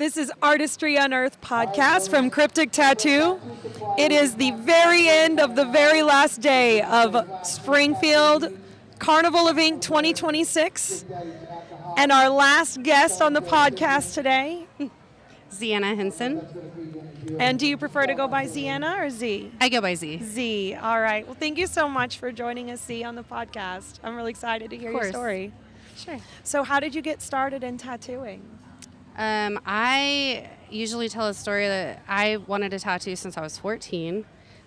This is Artistry Unearthed podcast from Cryptic Tattoo. It is the very end of the very last day of Springfield Carnival of Ink 2026. And our last guest on the podcast today, ZeeAna Henson. And do you prefer to go by ZeeAna or Z? I go by Z. Z. All right. Well, thank you so much for joining us, Z, on the podcast. I'm really excited to hear your story. Sure. So how did you get started in tattooing? I usually tell a story that I wanted a tattoo since I was 14.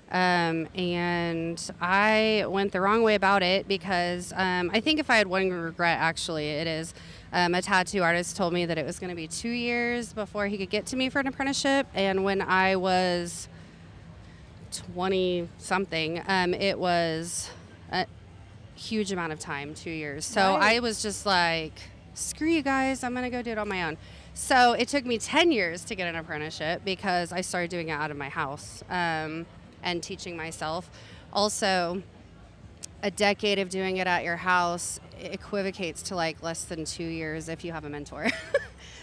And I went the wrong way about it because I think if I had one regret, actually, it is a tattoo artist told me that it was going to be 2 years before he could get to me for an apprenticeship. And when I was 20-something, it was a huge amount of time, 2 years. So I was just like, screw you guys, I'm going to go do it on my own. So it took me 10 years to get an apprenticeship because I started doing it out of my house and teaching myself. Also, a decade of doing it at your house equivocates to like less than 2 years if you have a mentor.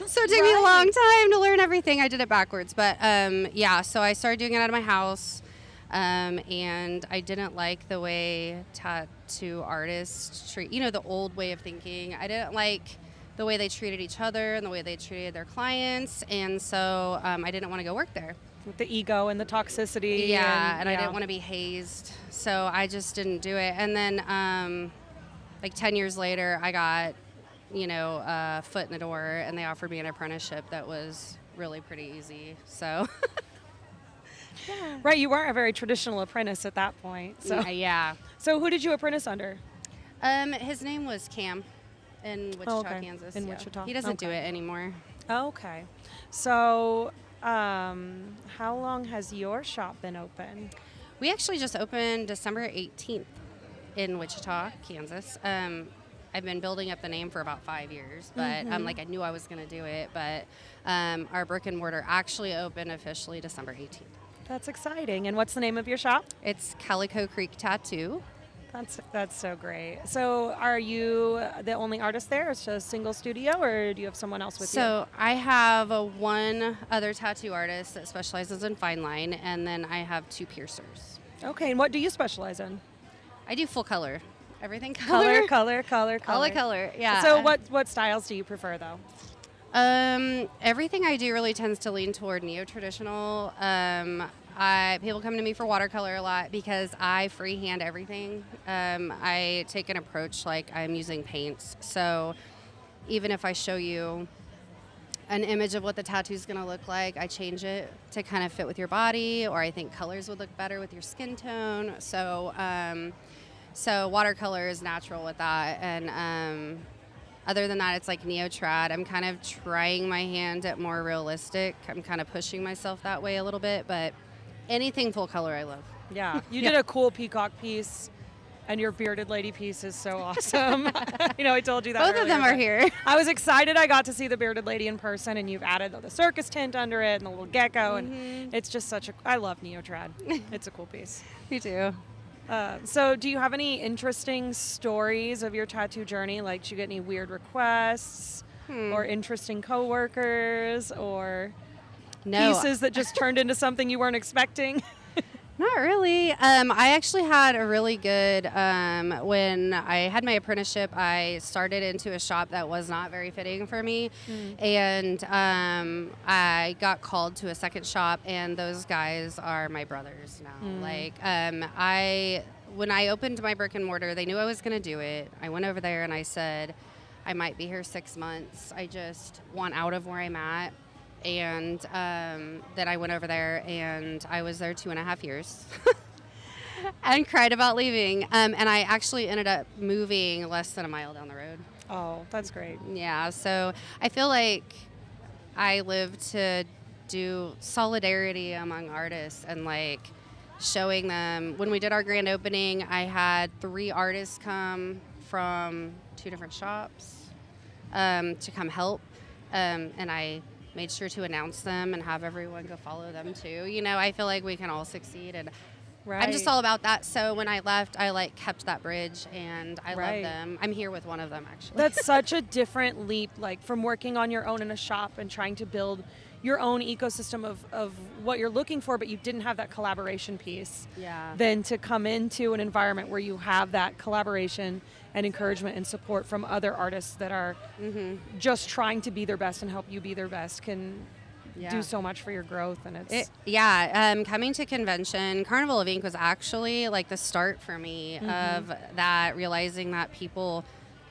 So it took me a long time to learn everything. I did it backwards. But so I started doing it out of my house. And I didn't like the way tattoo artists treat, the old way of thinking. I didn't like the way they treated each other and the way they treated their clients. And so I didn't want to go work there. With the ego and the toxicity. Yeah, and I didn't want to be hazed. So I just didn't do it. And then 10 years later, I got, a foot in the door and they offered me an apprenticeship that was really pretty easy. So... Yeah. Right, you weren't a very traditional apprentice at that point. So yeah. So who did you apprentice under? His name was Cam in Wichita, Kansas. In Wichita. He doesn't do it anymore. Okay. So how long has your shop been open? We actually just opened December 18th in Wichita, Kansas. I've been building up the name for about 5 years, but I knew I was going to do it. But our brick and mortar actually opened officially December 18th. That's exciting. And what's the name of your shop? It's Calico Creek Tattoo. That's so great. So are you the only artist there? It's just a single studio, or do you have someone else with you? So I have one other tattoo artist that specializes in fine line, and then I have 2 piercers. Okay, and what do you specialize in? I do full color. Everything color. Color. All the color, yeah. So what styles do you prefer, though? Everything I do really tends to lean toward neo-traditional. People come to me for watercolor a lot because I freehand everything. I take an approach like I'm using paints. So even if I show you an image of what the tattoo is going to look like, I change it to kind of fit with your body, or I think colors would look better with your skin tone. So watercolor is natural with that. And other than that, it's like neo-trad. I'm kind of trying my hand at more realistic. I'm kind of pushing myself that way a little bit, but anything full color I love. Yeah. You did a cool peacock piece, and your bearded lady piece is so awesome. I told you that Both of them are here. I was excited I got to see the bearded lady in person, and you've added the circus tint under it and the little gecko, and it's just I love neo-trad. It's a cool piece. Me too. So do you have any interesting stories of your tattoo journey? Like, did you get any weird requests or interesting coworkers or pieces that just turned into something you weren't expecting? Not really. I actually had a really good, when I had my apprenticeship, I started into a shop that was not very fitting for me. And I got called to a second shop, and those guys are my brothers now. When I opened my brick and mortar, they knew I was going to do it. I went over there and I said, I might be here 6 months. I just want out of where I'm at. And then I went over there, and I was there 2.5 years and cried about leaving. And I actually ended up moving less than a mile down the road. Oh, that's great. Yeah, so I feel like I live to do solidarity among artists and showing them. When we did our grand opening, I had 3 artists come from 2 different shops to come help, and I made sure to announce them and have everyone go follow them too. I feel like we can all succeed, and I'm just all about that. So when I left, I like kept that bridge, and I love them. I'm here with one of them, actually. That's such a different leap, like from working on your own in a shop and trying to build your own ecosystem of what you're looking for, but you didn't have that collaboration piece. Yeah. Than to come into an environment where you have that collaboration and encouragement and support from other artists that are just trying to be their best and help you be their best can do so much for your growth. And coming to convention, Carnival of Ink was actually like the start for me of that, realizing that people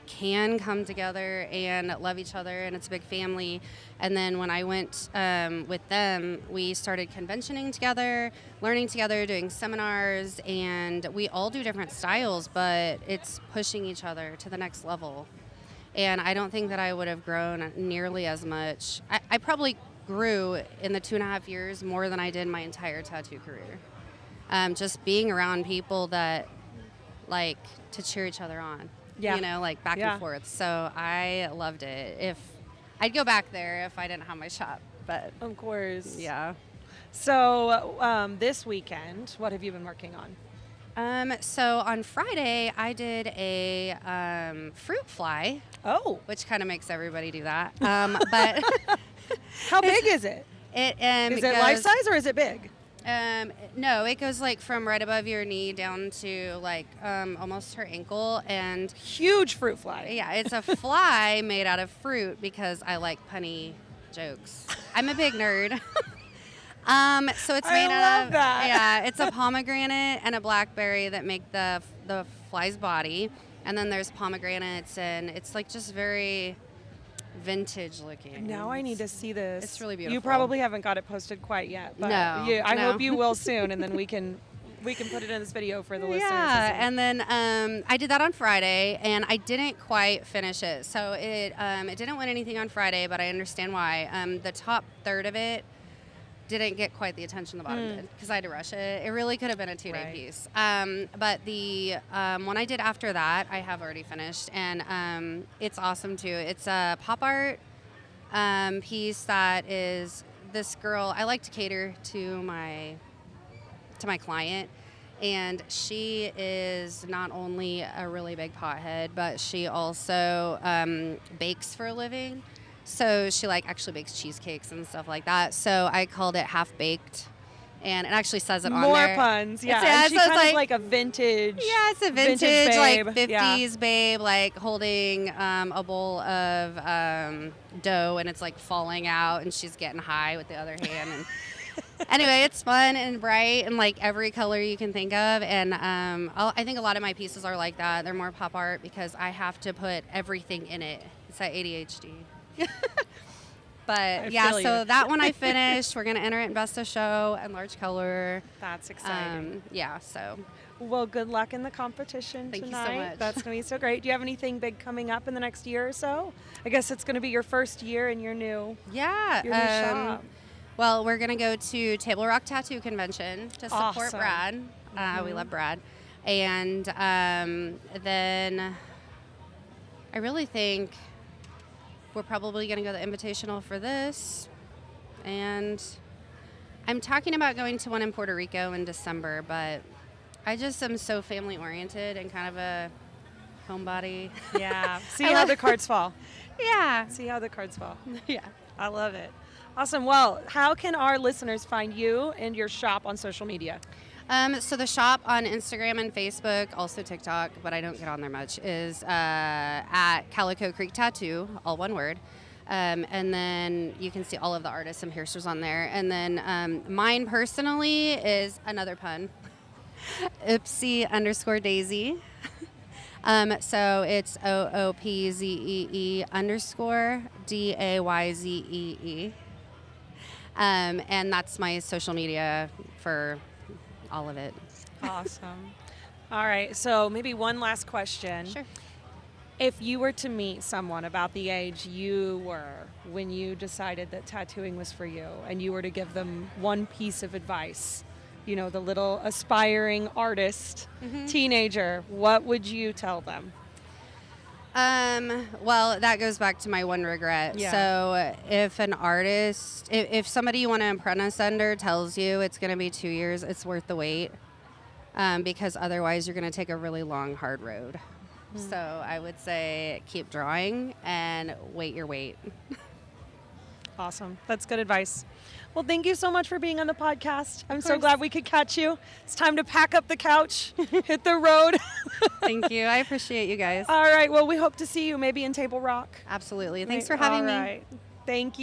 can come together and love each other, and it's a big family. And then when I went with them, we started conventioning together, learning together, doing seminars, and we all do different styles, but it's pushing each other to the next level. And I don't think that I would have grown nearly as much. I probably grew in the 2.5 years more than I did my entire tattoo career. Just being around people that like to cheer each other on. You know, like back and forth. So I loved it. I'd go back there if I didn't have my shop, but of course. Yeah. So this weekend, what have you been working on? So on Friday, I did a fruit fly. Oh. Which kind of makes everybody do that. But how big is it? Is it life size or is it big? No, it goes like from right above your knee down to like almost her ankle, and huge fruit fly. Yeah, it's a fly made out of fruit because I like punny jokes. I'm a big nerd. So it's made out of it's a pomegranate and a blackberry that make the fly's body, and then there's pomegranates, and it's like just very vintage looking. Now I need to see this. It's really beautiful. You probably haven't got it posted quite yet, but I hope you will soon, and then we can put it in this video for the listeners. Yeah, and then I did that on Friday, and I didn't quite finish it. So it didn't win anything on Friday, but I understand why. The top third of it didn't get quite the attention the bottom did, because I had to rush it. It really could have been a 2-day piece. But the one I did after that, I have already finished, and it's awesome too. It's a pop art piece that is this girl. I like to cater to my client, and she is not only a really big pothead, but she also bakes for a living. So she like actually bakes cheesecakes and stuff like that. So I called it Half Baked, and it actually says it on there. More puns, yeah. She's kind of like a vintage. Yeah, it's a vintage like 50s yeah. babe, like holding a bowl of dough, and it's like falling out, and she's getting high with the other hand. And anyway, it's fun and bright and like every color you can think of. And I think a lot of my pieces are like that. They're more pop art because I have to put everything in it. It's that ADHD. But so that one I finished. We're going to enter it in Best of Show and large color. That's exciting. So. Well, good luck in the competition tonight. Thank you so much. That's going to be so great. Do you have anything big coming up in the next year or so? I guess it's going to be your first year in your new shop. Well, we're going to go to Table Rock Tattoo Convention to support Brad. We love Brad. And then I really think we're probably going to go the Invitational for this. And I'm talking about going to one in Puerto Rico in December, but I just am so family oriented and kind of a homebody. Yeah. See how the cards fall. Yeah. See how the cards fall. Yeah. I love it. Awesome. Well, how can our listeners find you and your shop on social media? So the shop on Instagram and Facebook, also TikTok, but I don't get on there much, is at Calico Creek Tattoo, all one word. And then you can see all of the artists and piercers on there. And then mine personally is another pun, Oopsie_Daisy. So it's OOPZEE_DAYZEE. And that's my social media for all of it. Awesome. All right. So maybe one last question. Sure. If you were to meet someone about the age you were when you decided that tattooing was for you, and you were to give them one piece of advice, you know, the little aspiring artist, teenager, what would you tell them? Well, that goes back to my one regret. Yeah. So if an artist, if somebody you want to apprentice under tells you it's going to be 2 years, it's worth the wait. because otherwise you're going to take a really long, hard road. So I would say keep drawing and wait your weight. Awesome. That's good advice. Well, thank you so much for being on the podcast. I'm so glad we could catch you. It's time to pack up the couch, hit the road. Thank you. I appreciate you guys. All right. Well, we hope to see you maybe in Table Rock. Absolutely. Thanks for having me. All right. Thank you.